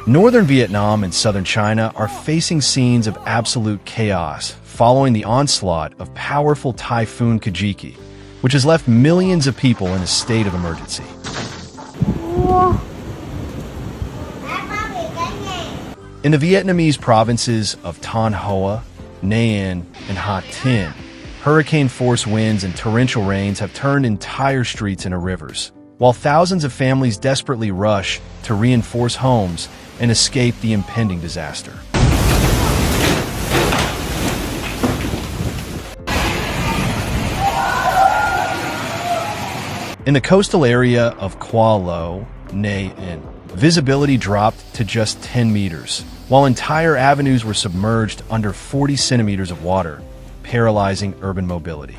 Northern Vietnam and southern China are facing scenes of absolute chaos following the onslaught of powerful Typhoon Kajiki, which has left millions of people in a state of emergency. In the Vietnamese provinces of Thanh Hoa, Nghe An, and Ha Tin, hurricane-force winds and torrential rains have turned entire streets into rivers, while thousands of families desperately rush to reinforce homes and escape the impending disaster. In the coastal area of Qua Lo, Nghe An, visibility dropped to just 10 meters, while entire avenues were submerged under 40 centimeters of water, paralyzing urban mobility.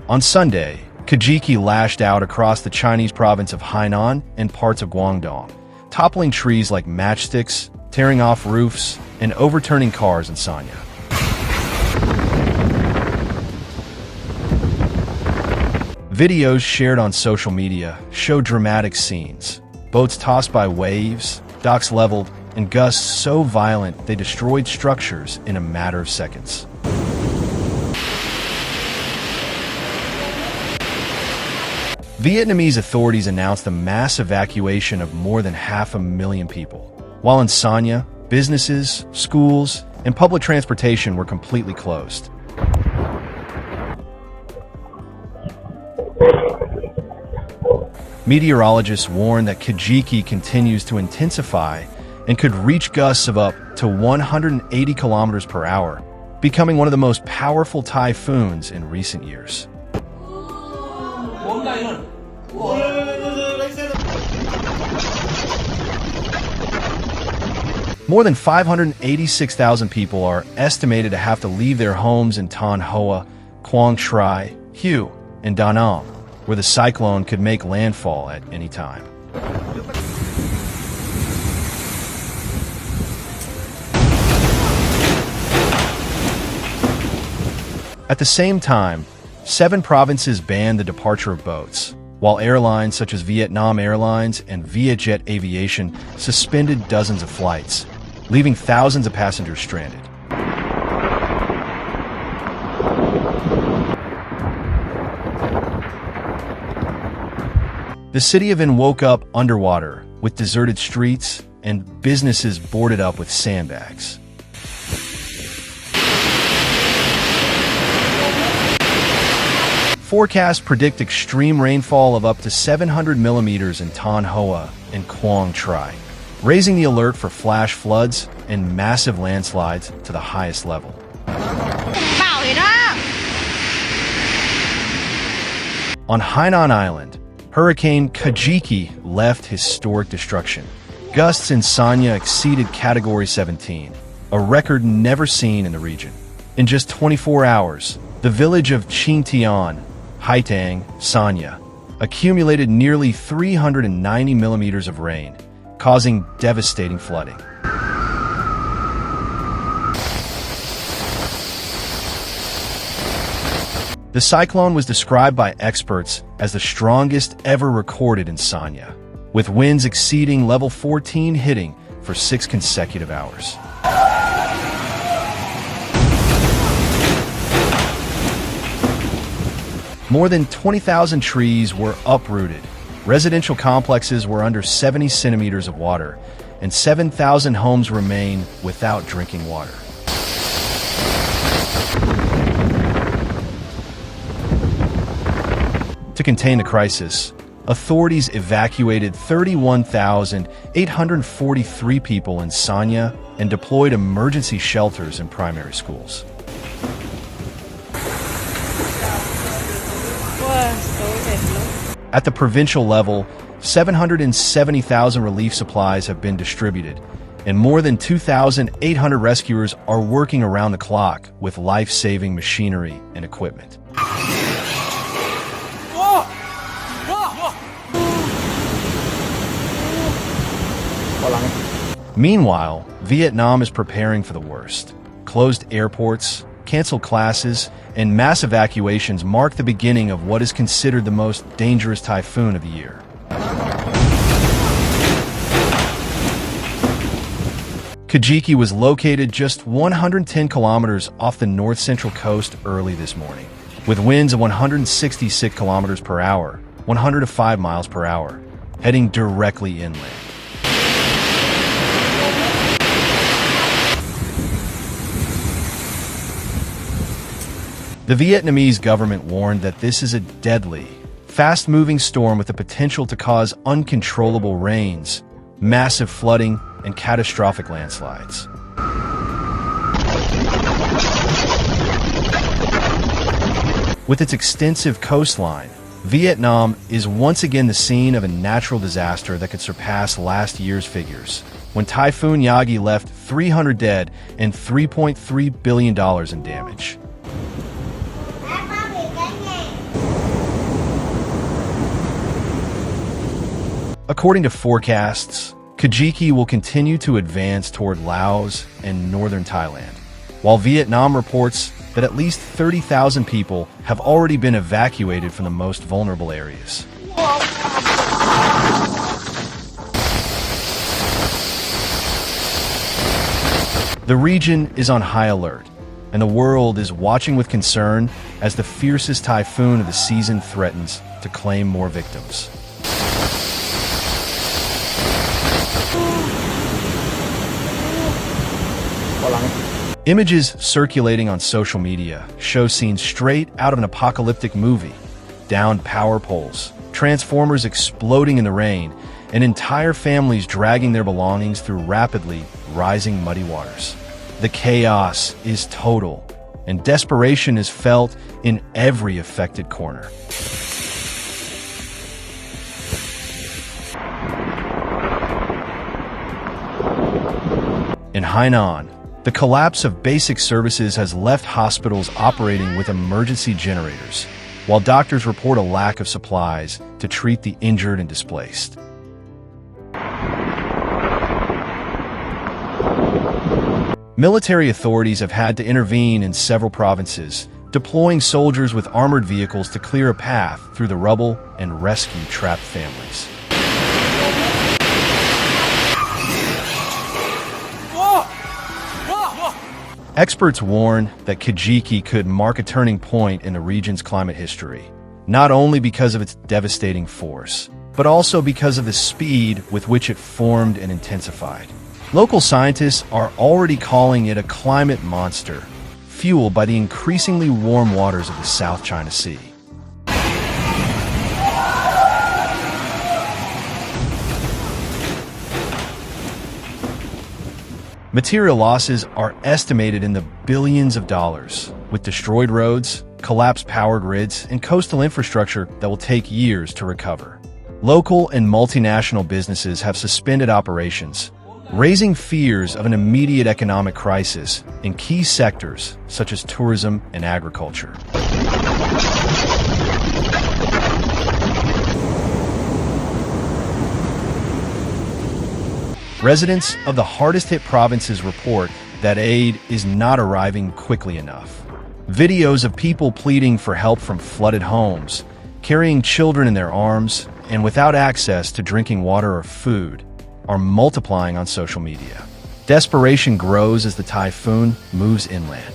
On Sunday, Kajiki lashed out across the Chinese province of Hainan and parts of Guangdong, toppling trees like matchsticks, tearing off roofs, and overturning cars in Sanya. Videos shared on social media show dramatic scenes. Boats tossed by waves, docks leveled, and gusts so violent they destroyed structures in a matter of seconds. Vietnamese authorities announced a mass evacuation of more than 500,000 people, while in Sanya, businesses, schools, and public transportation were completely closed. Meteorologists warn that Kajiki continues to intensify and could reach gusts of up to 180 kilometers per hour, becoming one of the most powerful typhoons in recent years. More than 586,000 people are estimated to have to leave their homes in Thanh Hoa, Quang Tri, Hue, and Da Nang, where the cyclone could make landfall at any time. At the same time, 7 provinces banned the departure of boats, while airlines such as Vietnam Airlines and Vietjet Aviation suspended dozens of flights, leaving thousands of passengers stranded. The city of Vinh woke up underwater, with deserted streets and businesses boarded up with sandbags. Forecasts predict extreme rainfall of up to 700 millimeters in Thanh Hoa and Quang Tri, raising the alert for flash floods and massive landslides to the highest level. On Hainan Island, Hurricane Kajiki left historic destruction. Gusts in Sanya exceeded Category 17, a record never seen in the region. In just 24 hours, the village of Qingtian, Haitang, Sanya, accumulated nearly 390 millimeters of rain, causing devastating flooding. The cyclone was described by experts as the strongest ever recorded in Sanya, with winds exceeding level 14 hitting for 6 consecutive hours. More than 20,000 trees were uprooted, residential complexes were under 70 centimeters of water, and 7,000 homes remain without drinking water. To contain the crisis, authorities evacuated 31,843 people in Sanya and deployed emergency shelters in primary schools. At the provincial level, 770,000 relief supplies have been distributed, and more than 2,800 rescuers are working around the clock with life-saving machinery and equipment. Meanwhile, Vietnam is preparing for the worst. Closed airports, canceled classes, and mass evacuations mark the beginning of what is considered the most dangerous typhoon of the year. Kajiki was located just 110 kilometers off the north-central coast early this morning, with winds of 166 kilometers per hour, 105 miles per hour, heading directly inland. The Vietnamese government warned that this is a deadly, fast-moving storm with the potential to cause uncontrollable rains, massive flooding, and catastrophic landslides. With its extensive coastline, Vietnam is once again the scene of a natural disaster that could surpass last year's figures, when Typhoon Kajiki left 300 dead and $3.3 billion in damage. According to forecasts, Kajiki will continue to advance toward Laos and northern Thailand, while Vietnam reports that at least 30,000 people have already been evacuated from the most vulnerable areas. The region is on high alert, and the world is watching with concern as the fiercest typhoon of the season threatens to claim more victims. Images circulating on social media show scenes straight out of an apocalyptic movie. Downed power poles, transformers exploding in the rain, and entire families dragging their belongings through rapidly rising muddy waters. The chaos is total, and desperation is felt in every affected corner. In Hainan, the collapse of basic services has left hospitals operating with emergency generators, while doctors report a lack of supplies to treat the injured and displaced. Military authorities have had to intervene in several provinces, deploying soldiers with armored vehicles to clear a path through the rubble and rescue trapped families. Experts warn that Kajiki could mark a turning point in the region's climate history, not only because of its devastating force, but also because of the speed with which it formed and intensified. Local scientists are already calling it a climate monster, fueled by the increasingly warm waters of the South China Sea. Material losses are estimated in the billions of dollars, with destroyed roads, collapsed power grids, and coastal infrastructure that will take years to recover. Local and multinational businesses have suspended operations, raising fears of an immediate economic crisis in key sectors such as tourism and agriculture. Residents of the hardest-hit provinces report that aid is not arriving quickly enough. Videos of people pleading for help from flooded homes, carrying children in their arms, and without access to drinking water or food are multiplying on social media. Desperation grows as the typhoon moves inland.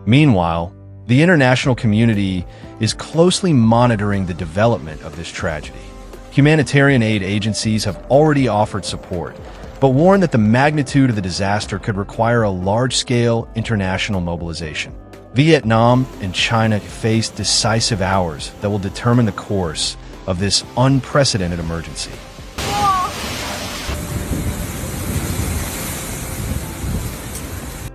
Meanwhile, the international community is closely monitoring the development of this tragedy. Humanitarian aid agencies have already offered support, but warn that the magnitude of the disaster could require a large-scale international mobilization. Vietnam and China face decisive hours that will determine the course of this unprecedented emergency.